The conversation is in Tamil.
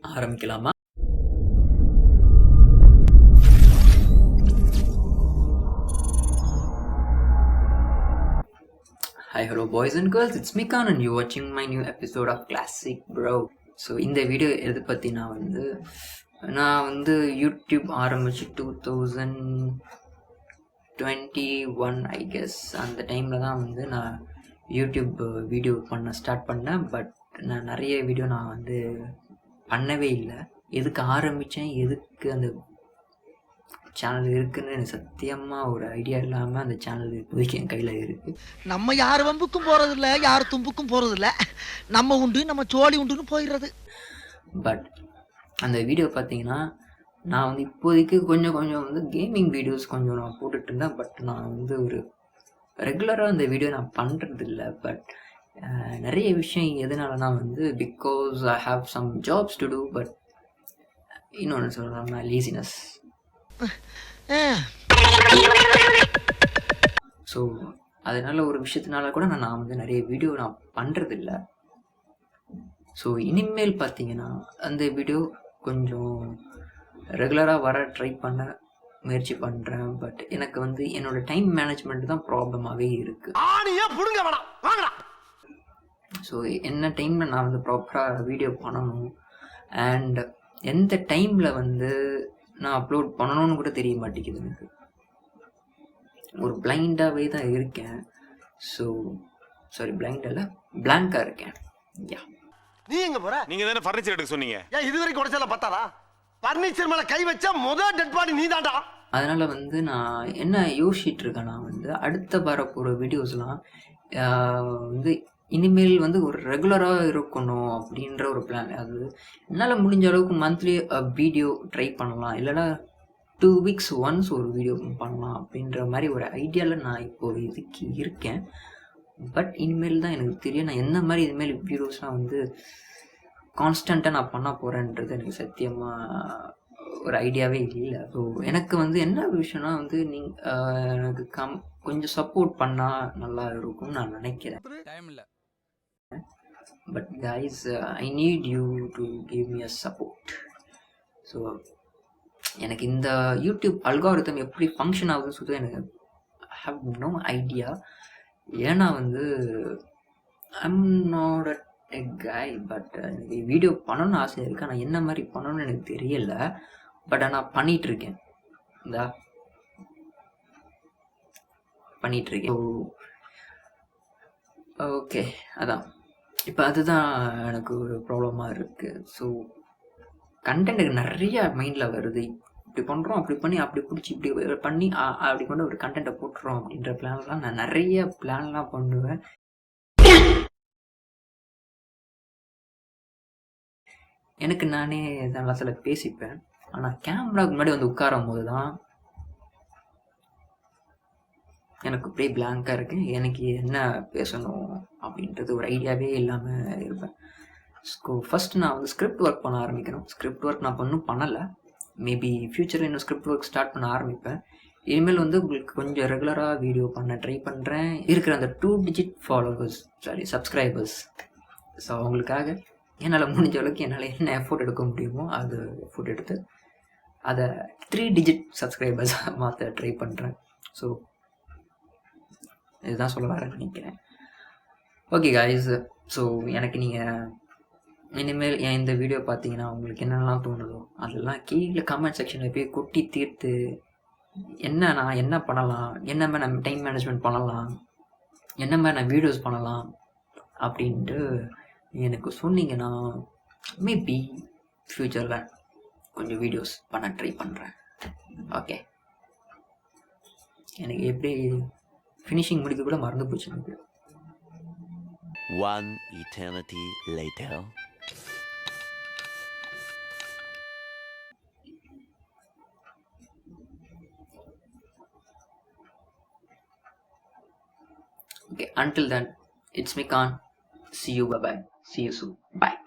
ஆரம்பிக்கலாமா? Hi, hello boys and girls, it's me Khan and you're watching my new episode of Classic Bro. So இந்த வீடியோ எது பற்றி நான் வந்து யூடியூப் ஆரம்பித்து 2021 ஐ கெஸ் அந்த டைமில் தான் வந்து நான் யூடியூப் வீடியோ ஸ்டார்ட் பண்ணேன். பட் நான் நிறைய வீடியோ நான் வந்து பண்ணவே இல்லை. எதுக்கு ஆரம்பித்தேன், எதுக்கு அந்த சேனல் இருக்குன்னு எனக்கு சத்தியமாக ஒரு ஐடியா இல்லாமல் அந்த சேனல் இப்போதைக்கு என் கையில் இருக்குது. நம்ம யார் வம்புக்கும் போகிறதில்ல, யார் தும்புக்கும் போகிறதில்ல, நம்ம உண்டு நம்ம சோழி உண்டுன்னு போயிடுறது. பட் அந்த வீடியோ பார்த்தீங்கன்னா நான் வந்து இப்போதைக்கு கொஞ்சம் வந்து கேமிங் வீடியோஸ் கொஞ்சம் நான் போட்டுட்டு இருந்தேன். பட் நான் வந்து ஒரு ரெகுலராக அந்த வீடியோ நான் பண்ணுறதில்ல. பட் நிறைய விஷயம் எதனாலனா வந்து because I have some jobs to do. But இன்னொன்று சொல்கிறேன், லேசினஸ். ஸோ அதனால ஒரு விஷயத்தினால கூட நான் வந்து நிறைய வீடியோ நான் பண்ணுறதில்ல. ஸோ இனிமேல் பார்த்தீங்கன்னா அந்த வீடியோ கொஞ்சம் ரெகுலராக வர ட்ரை பண்ண முயற்சி பண்ணுறேன். பட் எனக்கு வந்து என்னோடய டைம் மேனேஜ்மெண்ட் தான் ப்ராப்ளமாகவே இருக்குது. ஸோ என்ன டைமில் நான் வந்து ப்ராப்பராக வீடியோ பண்ணணும் அண்ட் எந்த டைமில் வந்து நான் அப்லோட் பண்ணணும்னு கூட தெரிய மாட்டேங்குது. எனக்கு ஒரு பிளைண்டாகவே தான் இருக்கேன். ஸோ சாரி, பிளைண்டாக பிளாங்காக இருக்கேன். யா, நீ எங்க போற? நீங்க தானே ஃபர்னிச்சர் எடுக்க சொன்னீங்க. ஏன் இது வரைக்கும் உடைச்சல பத்தாதா? ஃபர்னிச்சர் மேல கை வச்சா முதல் டெட் பாடி நீதான்டா. அதனால வந்து நான் என்ன யோசிச்சுட்டு இருக்கேன்னா வந்து அடுத்த வரப்போகிற வீடியோஸ்லாம் வந்து இனிமேல் வந்து ஒரு ரெகுலராக இருக்கணும் அப்படின்ற ஒரு பிளான். அது என்னால் முடிஞ்ச அளவுக்கு மந்த்லி வீடியோ ட்ரை பண்ணலாம், இல்லைனா 2 weeks ஒன்ஸ் ஒரு வீடியோ பண்ணலாம் அப்படின்ற மாதிரி ஒரு ஐடியாவில் நான் இப்போது இதுக்கு இருக்கேன். பட் இனிமேல் தான் எனக்கு தெரியும் நான் என்ன மாதிரி இதுமாரி வீடியோஸ்லாம் வந்து கான்ஸ்டண்ட்டாக நான் பண்ண போகிறேன்றது எனக்கு சத்தியமாக ஒரு ஐடியாவே இல்லை. ஸோ எனக்கு வந்து என்ன விஷயம்னா வந்து எனக்கு கொஞ்சம் சப்போர்ட் பண்ணால் நல்லா இருக்கும்னு நான் நினைக்கிறேன். டைம் இல்லை. But guys, I need you to give me a support. So எனக்கு இந்த யூடியூப் அல்காரிதம் எப்படி ஃபங்க்ஷன் ஆகுதுன்னு சொல்லிட்டு எனக்கு ஹாவ் நோ ஐடியா. ஏன்னா வந்து ஐம் நாட் a guy. பட் எனக்கு வீடியோ பண்ணணும்னு ஆசையாக இருக்குது. ஆனால் என்ன மாதிரி பண்ணணும்னு எனக்கு தெரியல. பட் நான் பண்ணிகிட்ருக்கேன். பண்ணிகிட்ருக்கேன். ஓகே, அதான் இப்போ அதுதான் எனக்கு ஒரு ப்ராப்ளமாக இருக்குது. ஸோ கண்டென்ட் நிறைய மைண்டில் வருது. இப்படி பண்ணுறோம், அப்படி பண்ணி, அப்படி பிடிச்சி, இப்படி பண்ணி அப்படி கொண்டு ஒரு கண்டென்ட்டை போட்டுறோம் அப்படின்ற பிளான்லாம் நான் நிறைய பிளான்லாம் பண்ணுவேன். எனக்கு நானே நல்லா சில பேசிப்பேன். ஆனால் கேமராவுக்கு முன்னாடி வந்து உட்காரும் போது தான் எனக்கு அப்படியே பிளாங்காக இருக்கேன். எனக்கு என்ன பேசணும் அப்படின்றது ஒரு ஐடியாவே இல்லாமல் இருப்பேன். ஸோ ஃபஸ்ட்டு நான் வந்து ஸ்கிரிப்ட் ஒர்க் பண்ண ஆரம்பிக்கணும். ஸ்கிரிப்ட் ஒர்க் நான் இன்னும் பண்ணலை. மேபி ஃப்யூச்சரில் இன்னும் ஸ்கிரிப்ட் ஒர்க் ஸ்டார்ட் பண்ண ஆரம்பிப்பேன். இனிமேல் வந்து உங்களுக்கு கொஞ்சம் ரெகுலராக வீடியோ பண்ண ட்ரை பண்ணுறேன். இருக்கிற அந்த 2 digit சப்ஸ்கிரைபர்ஸ். ஸோ அவங்களுக்காக என்னால் முடிஞ்ச அளவுக்கு என்னால் என்ன எஃபோர்ட் எடுக்க முடியுமோ அது எஃபோர்ட் எடுத்து அதை 3 digit சப்ஸ்கிரைபர்ஸாக மாற்ற ட்ரை பண்ணுறேன். ஸோ இதுதான் சொல்ல வரேன்னு நினைக்கிறேன். ஓகே காய்ஸ், ஸோ எனக்கு நீங்கள் இனிமேல் என் இந்த வீடியோ பார்த்தீங்கன்னா உங்களுக்கு என்னெல்லாம் தோணுதோ அதெல்லாம் கீழே கமெண்ட் செக்ஷனில் போய் கொட்டி தீர்த்து நான் என்ன பண்ணலாம், என்ன மாதிரி நம்ம டைம் மேனேஜ்மெண்ட் பண்ணலாம், என்ன மாதிரி நான் வீடியோஸ் பண்ணலாம் அப்படின்ட்டு எனக்கு சொன்னீங்கன்னா மேபி ஃப்யூச்சரில் கொஞ்சம் வீடியோஸ் பண்ண ட்ரை பண்ணுறேன். ஓகே, எனக்கு எப்படி ஃபினிஷிங் முடிக்க கூட மறந்து போச்சு எனக்கு. One eternity later. Okay, until then, it's me Khan. See you, bye bye. See you soon. Bye.